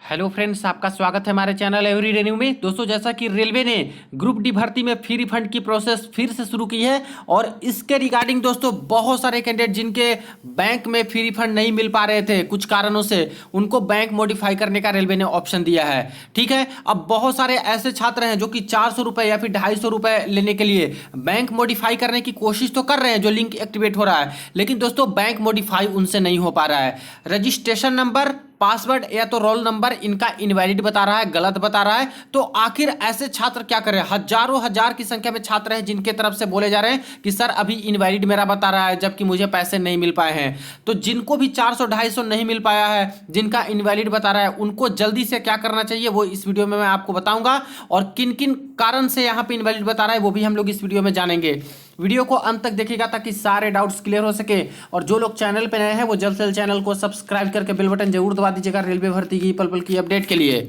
Hello friends, आपका स्वागत है हमारे चैनल एवरीडे न्यू में। दोस्तों, जैसा कि रेलवे ने ग्रुप डी भर्ती में फ्री रिफंड की प्रोसेस फिर से शुरू की है और इसके रिगार्डिंग दोस्तों बहुत सारे कैंडिडेट जिनके बैंक में फ्री रिफंड नहीं मिल पा रहे थे कुछ कारणों से, उनको बैंक मॉडिफाई करने का रेलवे ने ऑप्शन दिया है। ठीक है, अब बहुत सारे ऐसे छात्र हैं जो कि 400 रुपये या फिर 250 रुपये लेने के लिए बैंक मॉडिफाई करने की कोशिश तो कर रहे हैं, जो लिंक एक्टिवेट हो रहा है, लेकिन दोस्तों बैंक मॉडिफाई उनसे नहीं हो पा रहा है। रजिस्ट्रेशन नंबर, पासवर्ड या तो रोल नंबर इनका इनवैलिड बता रहा है, गलत बता रहा है। तो आखिर ऐसे छात्र क्या करें? हजारों हजार की संख्या में छात्र हैं जिनके तरफ से बोले जा रहे हैं कि सर अभी इनवैलिड मेरा बता रहा है जबकि मुझे पैसे नहीं मिल पाए हैं। तो जिनको भी 400 250 नहीं मिल पाया है, जिनका इनवैलिड बता रहा है, उनको जल्दी से क्या करना चाहिए वो इस वीडियो में मैं आपको बताऊंगा, और किन किन कारण से यहाँ पे इनवैलिड बता रहा है वो भी हम लोग इस वीडियो में जानेंगे। वीडियो को अंत तक देखिएगा ताकि सारे डाउट्स क्लियर हो सके। और जो लोग चैनल पे नए हैं वो जल्द से जल्द चैनल को सब्सक्राइब करके बेल बटन जरूर दबा दीजिएगा रेलवे भर्ती की पल पल की अपडेट के लिए।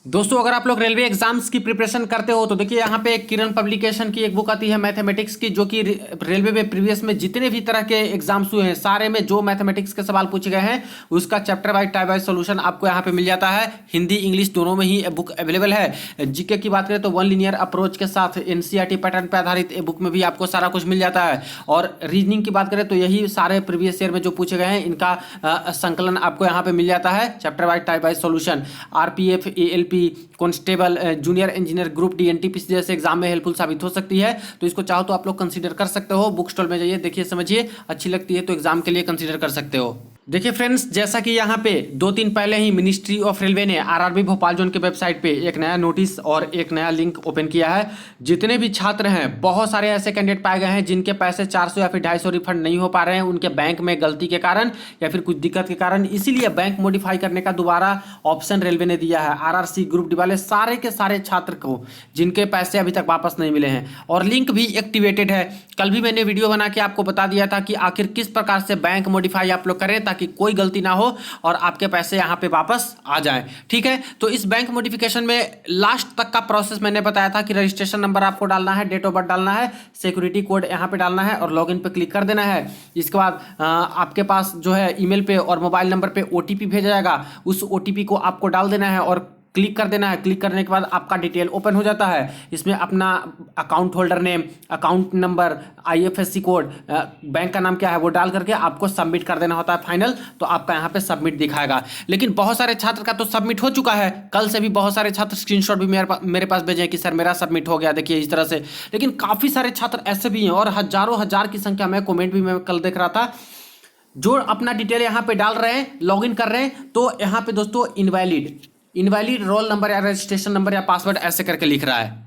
दोस्तों, अगर आप लोग रेलवे एग्जाम्स की प्रिपरेशन करते हो तो देखिए यहाँ पे एक किरण पब्लिकेशन की एक बुक आती है मैथमेटिक्स की, जो कि रेलवे में प्रीवियस में जितने भी तरह के एग्जाम्स हुए हैं सारे में जो मैथमेटिक्स के सवाल पूछे गए हैं उसका chapter wise type wise solution आपको यहाँ पे मिल जाता है। हिंदी इंग्लिश दोनों में ही बुक अवेलेबल है। जीके की बात करें तो वन लिनियर अप्रोच के साथ एनसीईआरटी पैटर्न पर आधारित ए बुक में भी आपको सारा कुछ मिल जाता है। और रीजनिंग की बात करें तो यही सारे प्रीवियस ईयर में जो पूछे गए हैं इनका संकलन आपको यहाँ पे मिल जाता है, chapter wise type wise solution. RPF, ALP, constable, junior engineer, group D, NTPC जैसे एग्जाम में हेल्पफुल साबित हो सकती है। तो इसको चाहो तो आप लोग कंसीडर कर सकते हो। बुक स्टॉल में जाइए, देखिए, समझिए, अच्छी लगती है तो एग्जाम के लिए कंसीडर कर सकते हो। देखिए फ्रेंड्स, जैसा कि यहाँ पे 2 दिन पहले ही मिनिस्ट्री ऑफ रेलवे ने आरआरबी भोपाल जोन के वेबसाइट पे एक नया नोटिस और एक नया लिंक ओपन किया है। जितने भी छात्र हैं, बहुत सारे ऐसे कैंडिडेट पाए गए हैं जिनके पैसे 400 या फिर 250 रिफंड नहीं हो पा रहे हैं उनके बैंक में गलती के कारण या फिर कुछ दिक्कत के कारण, इसीलिए बैंक मॉडिफाई करने का दोबारा ऑप्शन रेलवे ने दिया है आरआरसी ग्रुप डी वाले सारे के सारे छात्र को जिनके पैसे अभी तक वापस नहीं मिले हैं। और लिंक भी एक्टिवेटेड है। कल भी मैंने वीडियो बना के आपको बता दिया था कि आखिर किस प्रकार से बैंक मॉडिफाई आप लोग करें ताकि कोई गलती ना हो और आपके पैसे यहां पे वापस आ जाएं। ठीक है, तो इस बैंक मॉडिफिकेशन में लास्ट तक का प्रोसेस मैंने बताया था कि रजिस्ट्रेशन नंबर आपको डालना है, डेट ऑफ बर्थ डालना है, सिक्योरिटी कोड यहां पे डालना है और लॉगिन पे क्लिक कर देना है। इसके बाद आपके पास जो है ईमेल पे और मोबाइल नंबर पे ओटीपी भेजा जाएगा, उस ओटीपी को आपको डाल देना है और क्लिक कर देना है। क्लिक करने के बाद आपका डिटेल ओपन हो जाता है। इसमें अपना account holder name, account number, IFSC code, bank का नाम क्या है वो डाल करके आपको सबमिट कर देना होता है फाइनल। तो आपका यहाँ पे सबमिट दिखाएगा। लेकिन बहुत सारे छात्र का तो सबमिट हो चुका है। कल से भी बहुत सारे छात्र स्क्रीनशॉट भी मेरे पास भेजे हैं कि सर मेरा सबमिट हो गया, देखिए इस तरह से। लेकिन काफ़ी सारे छात्र ऐसे भी हैं और हजारों हजार की संख्या में कॉमेंट भी मैं कल देख रहा था जो अपना डिटेल यहाँ पे डाल रहे हैं, लॉगिन कर रहे हैं, तो यहाँ पे दोस्तों इनवैलिड रोल नंबर या रजिस्ट्रेशन नंबर या पासवर्ड ऐसे करके लिख रहा है।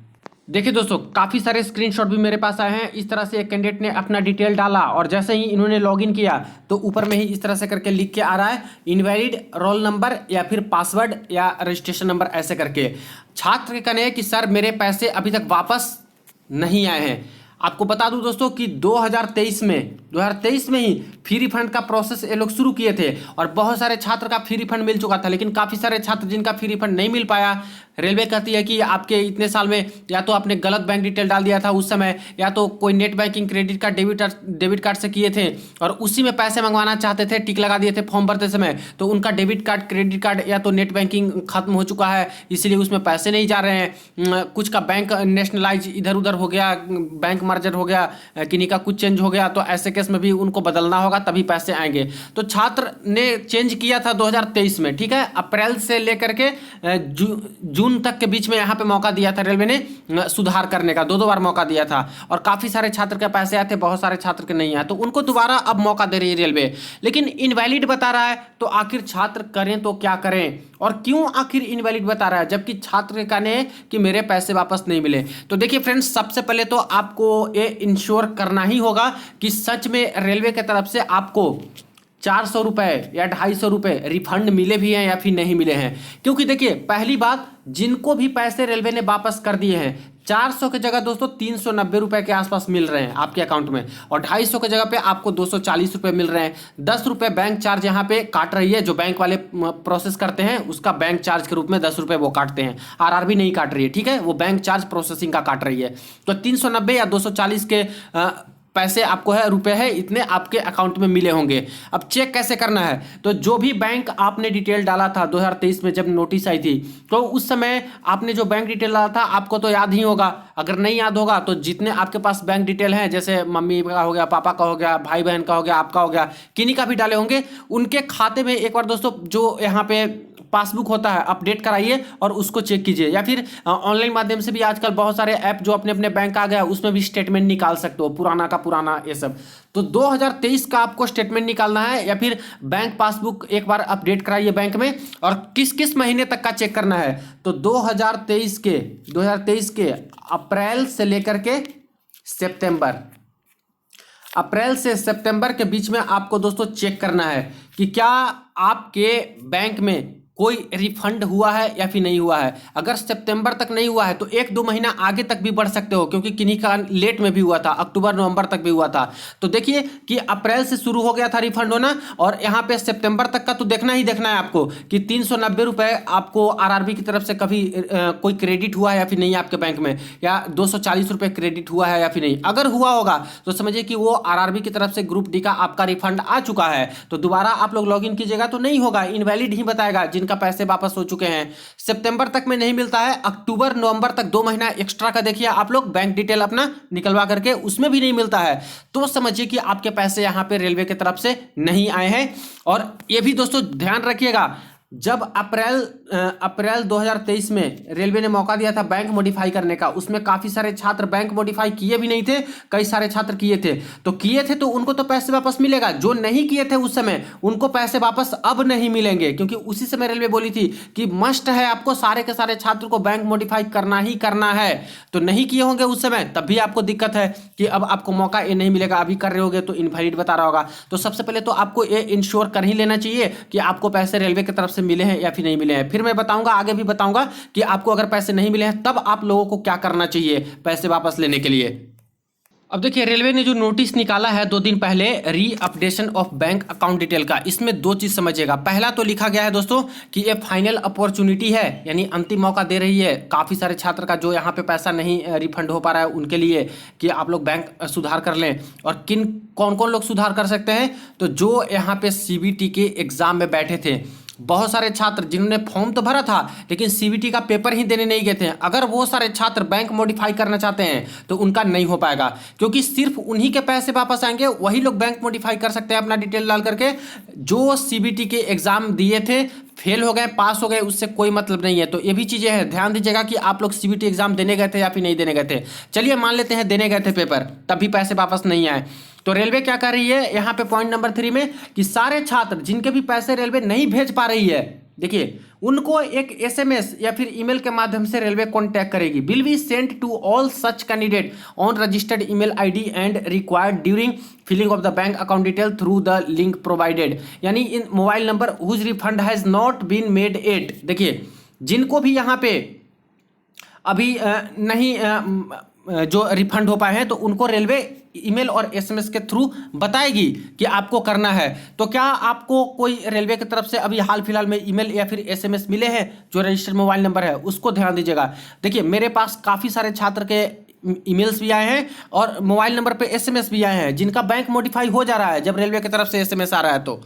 देखिए दोस्तों, काफ़ी सारे स्क्रीनशॉट भी मेरे पास आए हैं। इस तरह से एक कैंडिडेट ने अपना डिटेल डाला और जैसे ही इन्होंने लॉगिन किया तो ऊपर में ही इस तरह से करके लिख के आ रहा है इनवैलिड रोल नंबर या फिर पासवर्ड या रजिस्ट्रेशन नंबर ऐसे करके। छात्र के कहने हैं कि सर मेरे पैसे अभी तक वापस नहीं आए हैं। आपको बता दूं दोस्तों कि 2023 में ही फ्री रिफंड का प्रोसेस ये लोग शुरू किए थे और बहुत सारे छात्र का फ्री रिफंड मिल चुका था। लेकिन काफ़ी सारे छात्र जिनका फ्री रिफंड नहीं मिल पाया, रेलवे कहती है कि आपके इतने साल में या तो आपने गलत बैंक डिटेल डाल दिया था उस समय, या तो कोई net banking, credit card, debit card से किए थे और उसी में पैसे मंगवाना चाहते थे, टिक लगा दिए थे फॉर्म भरते समय, तो उनका डेबिट कार्ड, क्रेडिट कार्ड या तो नेट बैंकिंग खत्म हो चुका है, इसलिए उसमें पैसे नहीं जा रहे हैं। कुछ का बैंक नेशनलाइज इधर उधर हो गया, बैंक मर्जर हो गया, किन्हीं का कुछ चेंज हो गया, तो ऐसे केस में भी उनको बदलना होगा तभी पैसे आएंगे। तो छात्र ने चेंज किया था 2023 में। ठीक है, अप्रैल से लेकर के जून तक के बीच में यहाँ पे मौका दिया था रेलवे ने सुधार करने का, 2 बार मौका दिया था और काफ़ी सारे छात्र के पैसे आए थे, बहुत सारे छात्र के नहीं आए, तो उनको दोबारा अब मौका दे रही है रेलवे। लेकिन इनवैलिड बता रहा है, तो आखिर छात्र करें तो क्या करें और क्यों आखिर इनवैलिड बता रहा है जबकि छात्र के कहने हैं कि मेरे पैसे वापस नहीं मिले। तो देखिए फ्रेंड्स, सबसे पहले तो आपको ये इंश्योर करना ही होगा कि सच में रेलवे की तरफ से आपको 400 रुपये या 250 रुपये रिफंड मिले भी हैं या फिर नहीं मिले हैं। क्योंकि देखिए, पहली बात, जिनको भी पैसे रेलवे ने वापस कर दिए हैं 400 की जगह दोस्तों 390 रुपये के आसपास मिल रहे हैं आपके अकाउंट में, और 250 की जगह पे आपको 240 रुपये मिल रहे हैं। 10 रुपये बैंक चार्ज यहाँ पे काट रही है, जो बैंक वाले प्रोसेस करते हैं उसका बैंक चार्ज के रूप में 10 रुपये वो काटते हैं। आरआरबी नहीं काट रही है, ठीक है, वो बैंक चार्ज प्रोसेसिंग का काट रही है। तो 390 या 240 के पैसे आपको है, रुपए है इतने आपके अकाउंट में मिले होंगे। अब चेक कैसे करना है, तो जो भी बैंक आपने डिटेल डाला था 2023 में जब नोटिस आई थी, तो उस समय आपने जो बैंक डिटेल डाला था आपको तो याद ही होगा। अगर नहीं याद होगा तो जितने आपके पास बैंक डिटेल हैं, जैसे मम्मी का हो गया, पापा का हो गया, भाई बहन का हो गया, आपका हो गया, किन्हीं का भी डाले होंगे, उनके खाते में एक बार दोस्तों जो यहाँ पे पासबुक होता है अपडेट कराइए और उसको चेक कीजिए। या फिर ऑनलाइन माध्यम से भी आजकल बहुत सारे ऐप जो अपने अपने बैंक आ गया उसमें भी स्टेटमेंट निकाल सकते हो, पुराना का पुराना ये सब। तो 2023 का आपको स्टेटमेंट निकालना है या फिर बैंक पासबुक एक बार अपडेट कराइए बैंक में। और किस किस महीने तक का चेक करना है, तो 2023 के अप्रैल से लेकर के सितंबर, अप्रैल से सितंबर के बीच में आपको दोस्तों चेक करना है कि क्या आपके बैंक में कोई रिफंड हुआ है या फिर नहीं हुआ है। अगर सितंबर तक नहीं हुआ है तो 1-2 महीना आगे तक भी बढ़ सकते हो, क्योंकि किन्हीं का लेट में भी हुआ था, अक्टूबर नवंबर तक भी हुआ था। तो देखिए कि अप्रैल से शुरू हो गया था रिफंड होना, और यहाँ पे सितंबर तक का तो देखना ही देखना है आपको कि 390 रुपये आपको आरआरबी की तरफ से कभी कोई क्रेडिट हुआ है या फिर नहीं आपके बैंक में, या 240 रुपये क्रेडिट हुआ है या फिर नहीं। अगर हुआ होगा तो समझिए कि वो आरआरबी की तरफ से ग्रुप डी का आपका रिफंड आ चुका है। तो दोबारा आप लोग लॉगिन कीजिएगा तो नहीं होगा, इनवैलिड ही बताएगा जिनका पैसे वापस हो चुके हैं। सितंबर तक में नहीं मिलता है, अक्टूबर नवंबर तक 2 महीना एक्स्ट्रा का देखिए आप लोग बैंक डिटेल अपना निकलवा करके, उसमें भी नहीं मिलता है तो समझिए कि आपके पैसे यहां पे रेलवे की तरफ से नहीं आए हैं। और ये भी दोस्तों ध्यान रखिएगा, जब अप्रैल 2023 में रेलवे ने मौका दिया था बैंक मॉडिफाई करने का, उसमें काफी सारे छात्र बैंक मॉडिफाई किए भी नहीं थे, कई सारे छात्र किए थे। तो किए थे तो उनको तो पैसे वापस मिलेगा, जो नहीं किए थे उस समय उनको पैसे वापस अब नहीं मिलेंगे, क्योंकि उसी समय रेलवे बोली थी कि मस्ट है आपको सारे के सारे छात्र को बैंक मॉडिफाई करना ही करना है। तो नहीं किए होंगे उस समय, तब भी आपको दिक्कत है कि अब आपको मौका ये नहीं मिलेगा, अभी कर रहे होगे तो इनवैलिड बता रहा होगा। तो सबसे पहले तो आपको ये इंश्योर कर ही लेना चाहिए कि आपको पैसे रेलवे की तरफ से मिले हैं या फिर नहीं मिले हैं। फिर मैं बताऊंगा, आगे भी बताऊंगा कि आपको अगर पैसे नहीं मिले हैं तब आप लोगों को क्या करना चाहिए पैसे वापस लेने के लिए। अब देखिए रेलवे ने जो नोटिस निकाला है 2 दिन पहले री updation of bank account detail का, इसमें 2 चीज समझिएगा। पहला तो लिखा गया है दोस्तों कि ये फाइनल अपॉर्चुनिटी है, यानी अंतिम मौका दे रही है काफी सारे छात्र का जो यहाँ पे पैसा नहीं रिफंड हो पा रहा है उनके लिए, कि आप लोग बैंक सुधार कर लें। और कौन कौन लोग सुधार कर सकते हैं, तो जो यहाँ पे सीबीटी के एग्जाम में बैठे थे, बहुत सारे छात्र जिन्होंने फॉर्म तो भरा था लेकिन सीबीटी का पेपर ही देने नहीं गए थे, अगर वो सारे छात्र बैंक मॉडिफाई करना चाहते हैं तो उनका नहीं हो पाएगा, क्योंकि सिर्फ उन्हीं के पैसे वापस आएंगे, वही लोग बैंक मॉडिफाई कर सकते हैं अपना डिटेल डाल करके। जो सीबीटी के एग्जाम दिए थे, फेल हो गए पास हो गए, उससे कोई मतलब नहीं है। तो ये भी चीजें हैं, ध्यान दीजिएगा कि आप लोग सीबीटी एग्जाम देने गए थे या फिर नहीं देने गए थे। चलिए मान लेते हैं देने गए थे पेपर, तब भी पैसे वापस नहीं आए। तो रेलवे क्या कर रही है यहाँ पे पॉइंट नंबर 3 में, कि सारे छात्र जिनके भी पैसे रेलवे नहीं भेज पा रही है, देखिए उनको एक एसएमएस या फिर ईमेल के माध्यम से रेलवे कॉन्टैक्ट करेगी। Will be sent to all such candidate on registered email ID and required during filling of the bank account detail through the link provided, यानी in mobile number whose refund has not been made at. देखिए जिनको भी यहाँ पे अभी नहीं जो refund हो पाए हैं तो उनको रेलवे ईमेल और एसएमएस के थ्रू बताएगी कि आपको करना है। तो क्या आपको कोई रेलवे की तरफ से अभी हाल फिलहाल में ईमेल या फिर एसएमएस मिले हैं जो रजिस्टर्ड मोबाइल नंबर है, उसको ध्यान दीजिएगा। देखिए मेरे पास काफ़ी सारे छात्र के ईमेल्स भी आए हैं और मोबाइल नंबर पे एसएमएस भी आए हैं जिनका बैंक मॉडिफाई हो जा रहा है जब रेलवे की तरफ से एसएमएस आ रहा है। तो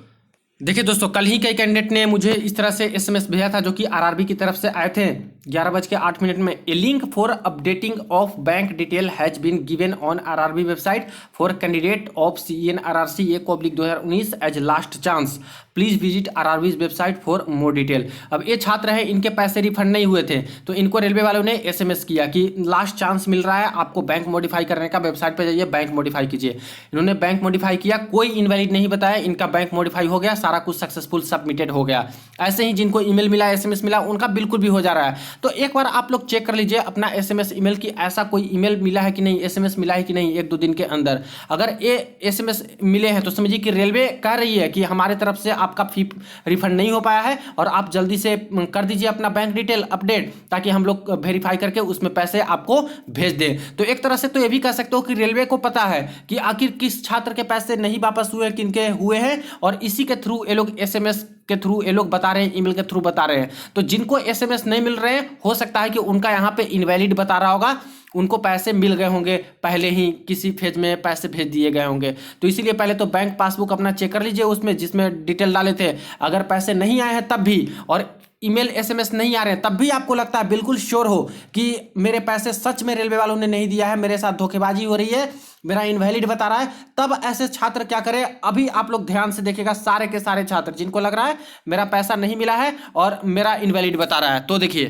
देखिए दोस्तों कल ही कई कैंडिडेट ने मुझे इस तरह से एसएमएस भेजा था जो कि आरआरबी की तरफ से आए थे 11:08 में। A link for updating of bank detail has been given on RRB website for candidate of CNRRC 1/2019 as last chance, please visit RRB website for more detail. अब ये छात्र हैं, इनके पैसे रिफंड नहीं हुए थे तो इनको रेलवे वालों ने एसएमएस किया कि लास्ट चांस मिल रहा है आपको बैंक मॉडिफाई करने का, वेबसाइट पर जाइए बैंक मॉडिफाई कीजिए। इन्होंने बैंक मॉडिफाई किया, कोई इनवैलिड नहीं बताया, इनका बैंक मॉडिफाई हो गया, सारा कुछ सक्सेसफुल सबमिटेड हो गया। ऐसे ही जिनको ईमेल मिला एसएमएस मिला उनका बिल्कुल भी हो जा रहा है। तो एक बार आप लोग चेक कर लीजिए अपना एसएमएस ईमेल की ऐसा कोई ईमेल मिला है कि नहीं, एसएमएस मिला है कि नहीं 1-2 दिन के अंदर। अगर ये एसएमएस मिले हैं तो समझिए कि रेलवे कह रही है कि हमारे तरफ से आपका फी रिफंड नहीं हो पाया है और आप जल्दी से कर दीजिए अपना बैंक डिटेल अपडेट ताकि हम लोग वेरीफाई करके उसमें पैसे आपको भेज दें। तो एक तरह से तो ये भी कह सकते हो कि रेलवे को पता है कि आखिर किस छात्र के पैसे नहीं वापस हुए, किनके हुए हैं, और इसी के थ्रू ये लोग एसएमएस के थ्रू ये लोग बता रहे हैं, ईमेल के थ्रू बता रहे हैं। तो जिनको एसएमएस नहीं मिल रहे हैं हो सकता है कि उनका यहाँ पे इनवैलिड बता रहा होगा उनको पैसे मिल गए होंगे, पहले ही किसी फेज में पैसे भेज दिए गए होंगे। तो इसीलिए पहले तो बैंक पासबुक अपना चेक कर लीजिए, उसमें जिसमें डिटेल डाले थे। अगर पैसे नहीं आए हैं तब भी, और ईमेल एसएमएस नहीं आ रहे हैं तब भी आपको लगता है, बिल्कुल श्योर हो कि मेरे पैसे सच में रेलवे वालों ने नहीं दिया है, मेरे साथ धोखेबाजी हो रही है, मेरा इनवैलिड बता रहा है, तब ऐसे छात्र क्या करें। अभी आप लोग ध्यान से देखिएगा, सारे के सारे छात्र जिनको लग रहा है मेरा पैसा नहीं मिला है और मेरा इनवैलिड बता रहा है, तो देखिए,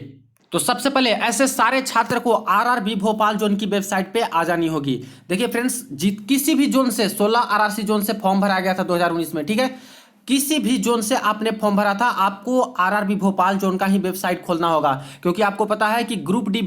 तो सबसे पहले ऐसे सारे छात्र को आरआरबी भोपाल जोन की वेबसाइट पे आ जानी होगी। देखिए फ्रेंड्स, किसी भी जोन से 16 आरआरसी जोन से फॉर्म भरा गया था 2019 में, ठीक है, किसी भी जोन से आपने फॉर्म भरा था, आपको आरआरबी भोपाल जोन का ही वेबसाइट खोलना होगा, क्योंकि आपको पता है कि ग्रुप डी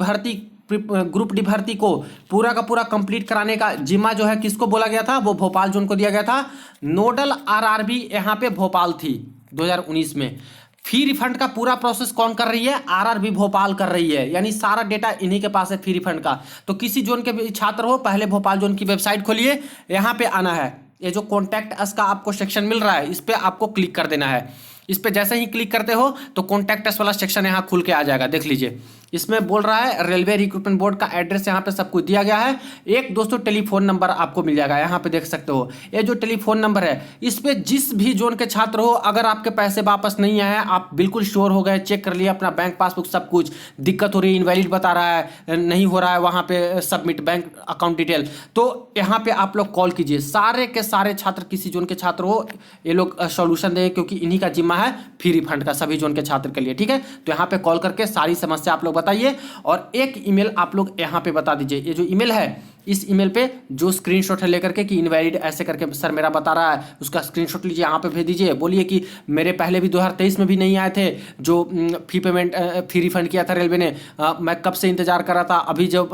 भर्ती को पूरा का पूरा कंप्लीट कराने का जिम्मा जो है किसको बोला गया था, वो भोपाल जोन को दिया गया था। नोडल आरआरबी यहाँ पे भोपाल थी 2019 में। फी रिफंड का पूरा प्रोसेस कौन कर रही है, आरआरबी भोपाल कर रही है, यानी सारा डेटा इन्हीं के पास है फी रिफंड का। तो किसी जोन के भी छात्र हो, पहले भोपाल जोन की वेबसाइट खोलिए, यहाँ पे आना है, ये जो कॉन्टैक्ट अस का आपको सेक्शन मिल रहा है, इस पर आपको क्लिक कर देना है। इस पे जैसे ही क्लिक करते हो तो कॉन्टैक्ट अस वाला सेक्शन यहाँ खुल के आ जाएगा, देख लीजिए। इसमें बोल रहा है रेलवे रिक्रूटमेंट बोर्ड का एड्रेस यहाँ पे सब कुछ दिया गया है। एक दोस्तों टेलीफोन नंबर आपको मिल जाएगा, यहाँ पे देख सकते हो, ये जो टेलीफोन नंबर है, इस पे जिस भी जोन के छात्र हो, अगर आपके पैसे वापस नहीं आए, आप बिल्कुल श्योर हो गए, चेक कर लिया अपना बैंक पासबुक सब कुछ, दिक्कत हो रही है, इनवैलिड बता रहा है, नहीं हो रहा है वहाँ पे सबमिट बैंक अकाउंट डिटेल, तो यहाँ पे आप लोग कॉल कीजिए। सारे के सारे छात्र, किसी जोन के छात्र हो, ये लोग सॉल्यूशन देंगे, क्योंकि इन्हीं का जिम्मा है फी रिफंड का सभी जोन के छात्र के लिए, ठीक है। तो यहाँ पे कॉल करके सारी समस्या आप लोग बताइए, और एक ईमेल आप लोग यहाँ पे बता दीजिए। ये जो ईमेल है, इस ईमेल पे जो स्क्रीनशॉट है लेकर के कि इनवैलिड ऐसे करके सर मेरा बता रहा है, उसका स्क्रीनशॉट लीजिए, यहाँ पे भेज दीजिए। बोलिए कि मेरे पहले भी 2023 में भी नहीं आए थे जो फी रिफंड किया था रेलवे ने, मैं कब से इंतजार कर रहा था, अभी जब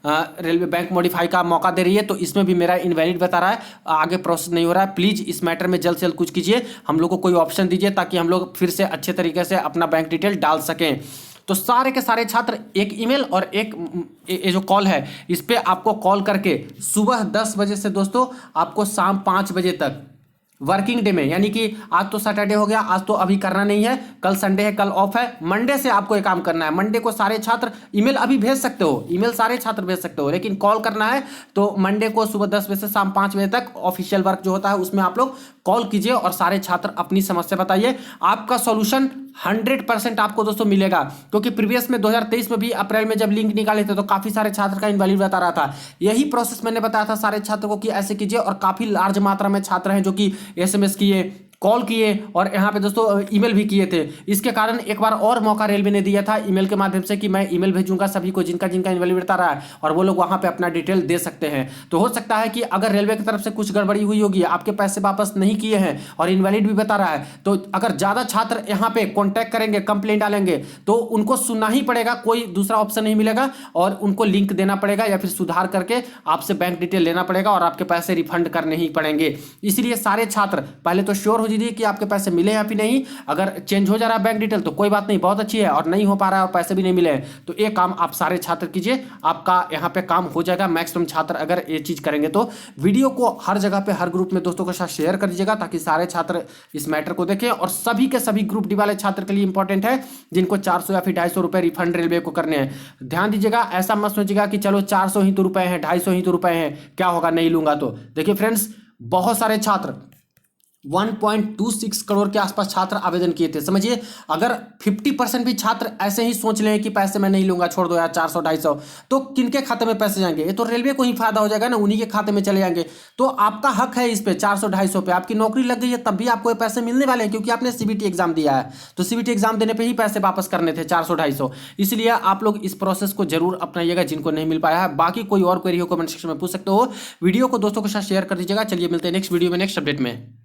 रेलवे बैंक मॉडिफाई का मौका दे रही है तो इसमें भी मेरा इनवैलिड बता रहा है, आगे प्रोसेस नहीं हो रहा है, प्लीज़ इस मैटर में जल्द से जल्द कुछ कीजिए, हम लोग को कोई ऑप्शन दीजिए ताकि हम लोग फिर से अच्छे तरीके से अपना बैंक डिटेल डाल सकें। तो सारे के सारे छात्र एक ईमेल और एक ये जो कॉल है, इस पे आपको कॉल करके सुबह 10 बजे से दोस्तों आपको शाम 5 बजे तक वर्किंग डे में, यानी कि आज तो सैटरडे हो गया, आज तो अभी करना नहीं है, कल संडे है, कल ऑफ है, मंडे से आपको ये काम करना है। मंडे को सारे छात्र ईमेल अभी भेज सकते हो, ईमेल सारे छात्र भेज सकते हो, लेकिन कॉल करना है तो मंडे को सुबह 10 बजे से शाम 5 बजे तक ऑफिशियल वर्क जो होता है उसमें आप लोग कॉल कीजिए और सारे छात्र अपनी समस्या बताइए। आपका सॉल्यूशन 100% आपको दोस्तों मिलेगा, क्योंकि प्रीवियस में 2023 में भी अप्रैल में जब लिंक निकाले थे तो काफी सारे छात्र का इनवैलिड बता रहा था। यही प्रोसेस मैंने बताया था सारे छात्रों को कि ऐसे कीजिए, और काफी लार्ज मात्रा में छात्र हैं जो कि एसएमएस किए, कॉल किए और यहाँ पे दोस्तों ईमेल भी किए थे। इसके कारण एक बार और मौका रेलवे ने दिया था ईमेल के माध्यम से कि मैं ईमेल भेजूंगा सभी को जिनका इनवैलिड बता रहा है, और वो लोग वहाँ पे अपना डिटेल दे सकते हैं। तो हो सकता है कि अगर रेलवे की तरफ से कुछ गड़बड़ी हुई होगी, आपके पैसे वापस नहीं किए हैं और इनवैलिड भी बता रहा है, तो अगर ज़्यादा छात्र यहाँ पे कॉन्टैक्ट करेंगे, कंप्लेंट डालेंगे, तो उनको सुनना ही पड़ेगा, कोई दूसरा ऑप्शन नहीं मिलेगा, और उनको लिंक देना पड़ेगा या फिर सुधार करके आपसे बैंक डिटेल लेना पड़ेगा और आपके पैसे रिफंड करने ही पड़ेंगे। इसलिए सारे छात्र पहले तो श्योर हो जाइए कि आपके पैसे मिले या फिर नहीं। अगर चेंज हो जा रहा है बैंक डिटेल तो कोई बात नहीं, बहुत अच्छी है, और नहीं हो पा रहा है और पैसे भी नहीं मिले हैं तो एक काम आप सारे छात्र कीजिए, आपका यहाँ पे काम हो जाएगा। मैक्सिमम छात्र अगर ये चीज करेंगे तो वीडियो को हर जगह पे हर ग्रुप में दोस्तों के साथ शेयर कर दीजिएगा, ताकि सारे छात्र इस मैटर को देखें। और सभी के सभी ग्रुप डी वाले छात्र के लिए इंपॉर्टेंट है जिनको 400 या फिर 250 रुपए रिफंड रेलवे को करने हैं। ध्यान दीजिएगा, ऐसा मत सोचिएगा कि चलो 400 ही तो रुपए हैं, 250 ही तो रुपए हैं, क्या होगा नहीं लूंगा तो। देखिए फ्रेंड्स, बहुत सारे छात्र 1.26 करोड़ के आसपास छात्र आवेदन किए थे। समझिए, अगर 50% भी छात्र ऐसे ही सोच लें कि पैसे मैं नहीं लूंगा, छोड़ दो यार 400 250, तो किनके खाते में पैसे जाएंगे? ये तो रेलवे को ही फायदा हो जाएगा ना, उन्हीं के खाते में चले जाएंगे। तो आपका हक है इस पे 400 250 पे। आपकी नौकरी लग गई है तब भी आपको ये पैसे मिलने वाले हैं, क्योंकि आपने सीबीटी एग्जाम दिया है। तो सीबीटी एग्जाम देने पर ही पैसे वापस करने थे 400 250। इसलिए आप लोग इस प्रोसेस को जरूर अपनाइएगा जिनको नहीं मिल पाया है। बाकी कोई और क्वेरी हो कमेंट सेक्शन में पूछ सकते हो। वीडियो को दोस्तों के साथ शेयर कर दीजिएगा। चलिए मिलते हैं नेक्स्ट वीडियो में नेक्स्ट अपडेट में।